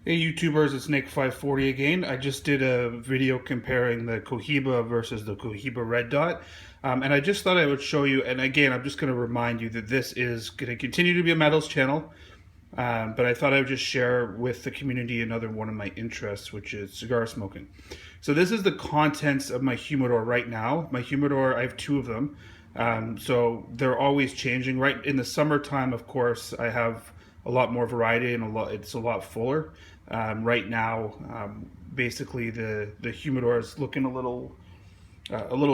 Hey YouTubers, it's Nick540 again. I just did a video comparing the Cohiba versus the Cohiba Red Dot. And I just thought I would show you, and again, I'm just going to remind you that this is going to continue to be a metals channel. But I thought I would just share with the community another one of my interests, which is cigar smoking. So this is the contents of my humidor right now. My humidor, I have two of them. So they're always changing. Right in the summertime, of course, I have a lot more variety and it's a lot fuller. Right now, basically the humidor is looking a little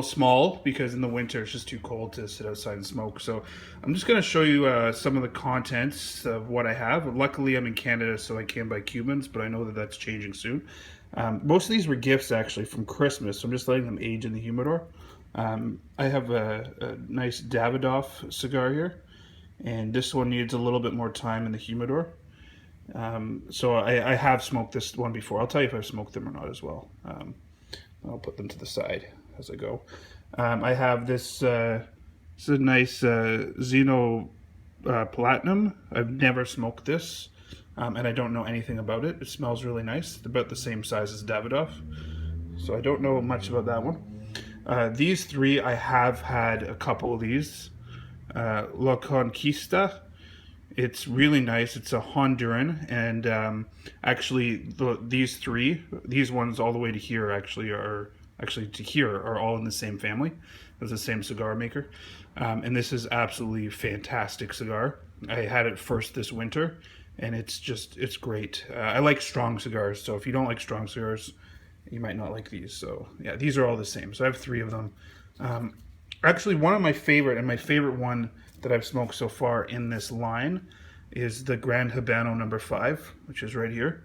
small because in the winter it's just too cold to sit outside and smoke. So I'm just going to show you some of the contents of what I have. Luckily, I'm in Canada, so I can buy Cubans, but I know that that's changing soon. Most of these were gifts actually from Christmas, so I'm just letting them age in the humidor. I have a nice Davidoff cigar here, and this one needs a little bit more time in the humidor. So I have smoked this one before. I'll tell you if I've smoked them or not as well. I'll put them to the side as I go. I have this, this is a nice Xeno Platinum. I've never smoked this, and I don't know anything about it. It smells really nice. It's about the same size as Davidoff, so I don't know much about that one. These three, I have had a couple of these. La Conquista. It's really nice. It's a Honduran, and actually, these ones all the way to here are all in the same family. It's the same cigar maker, and this is absolutely fantastic cigar. I had it first this winter, and it's great. I like strong cigars, so if you don't like strong cigars, you might not like these. So yeah, these are all the same. So I have three of them. Actually, one of my favorite, and my favorite one that I've smoked so far in this line, is the Grand Habano number 5, which is right here.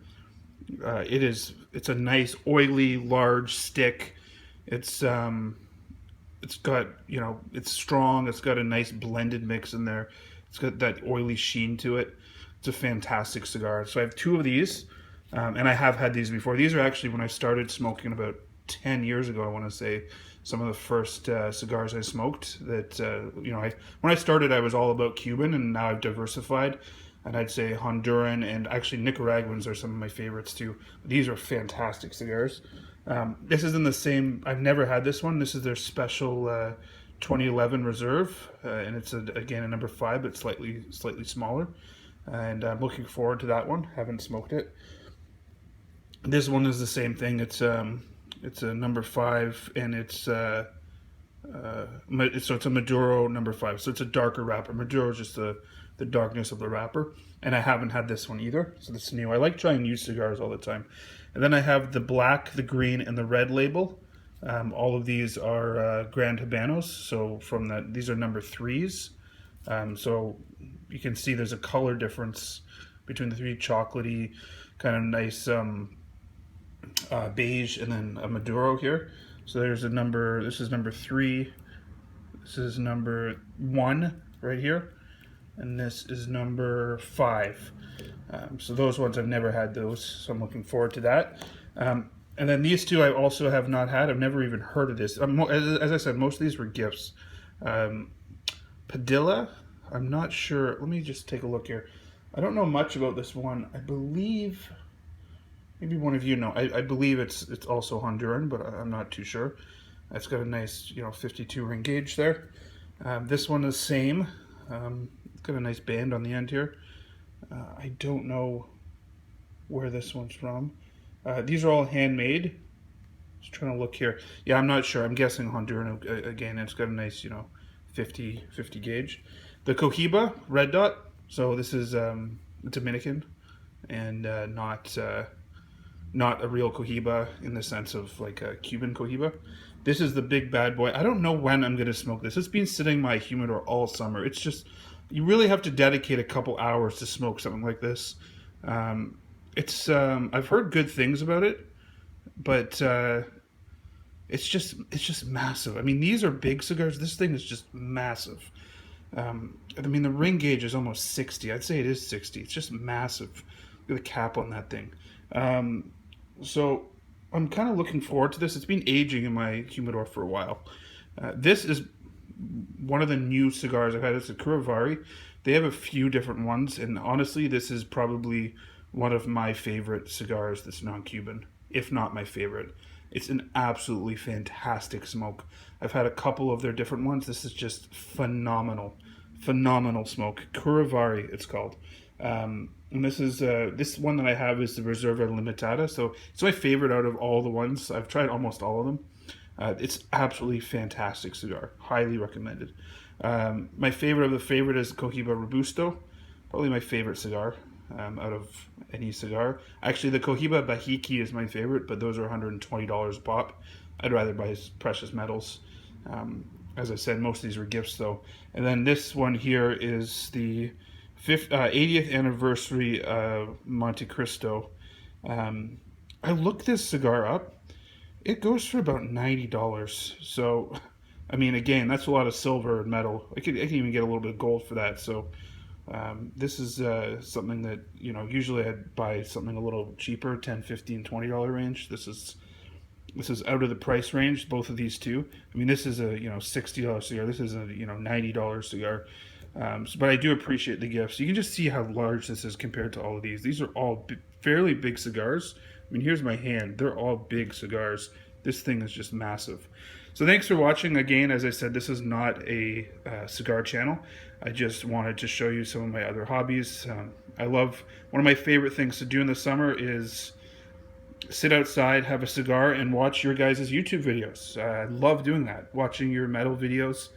It's a nice oily large stick. It's got, it's strong. It's got a nice blended mix in there. It's got that oily sheen to it. It's a fantastic cigar. So I have two of these, and I have had these before. These are actually when I started smoking about 10 years ago, I want to say. Some of the first cigars I smoked that, when I started, I was all about Cuban, and now I've diversified. And I'd say Honduran and actually Nicaraguans are some of my favorites too. These are fantastic cigars. This is in the same, I've never had this one. This is their special 2011 Reserve, and it's again a number 5, but slightly smaller. And I'm looking forward to that one. Haven't smoked it. This one is the same thing. It's a number 5, and so it's a Maduro number 5. So it's a darker wrapper. Maduro is just the darkness of the wrapper, and I haven't had this one either. So this is new. I like trying new cigars all the time. And then I have the black, the green, and the red label. All of these are Grand Habanos. So these are number 3s. So you can see there's a color difference between the three: chocolatey, kind of nice beige, and then a Maduro here. So there's a number, this is number 3, this is number 1 right here, and this is number 5. So those ones, I've never had those, so I'm looking forward to that. And then these two I also have not had. I've never even heard of this. As I said, most of these were gifts. Padilla, I'm not sure. Let me just take a look here. I don't know much about this one. I believe, maybe one of you know. I believe it's also Honduran, but I'm not too sure. It's got a nice, 52 ring gauge there. This one is same. It's got a nice band on the end here. I don't know where this one's from. These are all handmade. Just trying to look here. Yeah, I'm not sure. I'm guessing Honduran again. It's got a nice, 50 gauge. The Cohiba Red Dot. So this is Dominican, and not a real Cohiba in the sense of like a Cuban Cohiba. This is the big bad boy. I don't know when I'm going to smoke this. It's been sitting in my humidor all summer. It's just, you really have to dedicate a couple hours to smoke something like this. I've heard good things about it, but it's just massive. I mean, these are big cigars. This thing is just massive. I mean, the ring gauge is almost 60. I'd say it is 60. It's just massive. Look at the cap on that thing. So I'm kind of looking forward to this. It's been aging in my humidor for a while. This is one of the new cigars I've had. It's a Curavari. They have a few different ones, and honestly, this is probably one of my favorite cigars that's non-Cuban, if not my favorite. It's an absolutely fantastic smoke. I've had a couple of their different ones. This is just phenomenal, phenomenal smoke. Curavari, it's called. And this one that I have is the Reserva Limitada. So it's my favorite out of all the ones. I've tried almost all of them. It's absolutely fantastic cigar. Highly recommended. My favorite of the favorite is Cohiba Robusto. Probably my favorite cigar out of any cigar. Actually, the Cohiba Bahiki is my favorite, but those are $120 a pop. I'd rather buy precious metals. As I said, most of these were gifts though. And then this one here is the 80th anniversary Monte Cristo. I looked this cigar up. It goes for about $90. So, I mean, again, that's a lot of silver and metal. I can even get a little bit of gold for that. So, this is something that, you know, usually I'd buy something a little cheaper, $10, $15, $20 range. This is out of the price range, both of these two. I mean, this is a, you know, $60 cigar. This is a, you know, $90 cigar. But I do appreciate the gifts. You can just see how large this is compared to all of these. These are all fairly big cigars. I mean, here's my hand. They're all big cigars. This thing is just massive. So thanks for watching. Again, as I said, this is not a cigar channel. I just wanted to show you some of my other hobbies. One of my favorite things to do in the summer is sit outside, have a cigar, and watch your guys' YouTube videos. I love doing that, watching your metal videos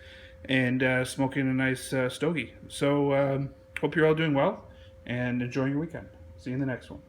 and smoking a nice stogie. So hope you're all doing well and enjoying your weekend. See you in the next one.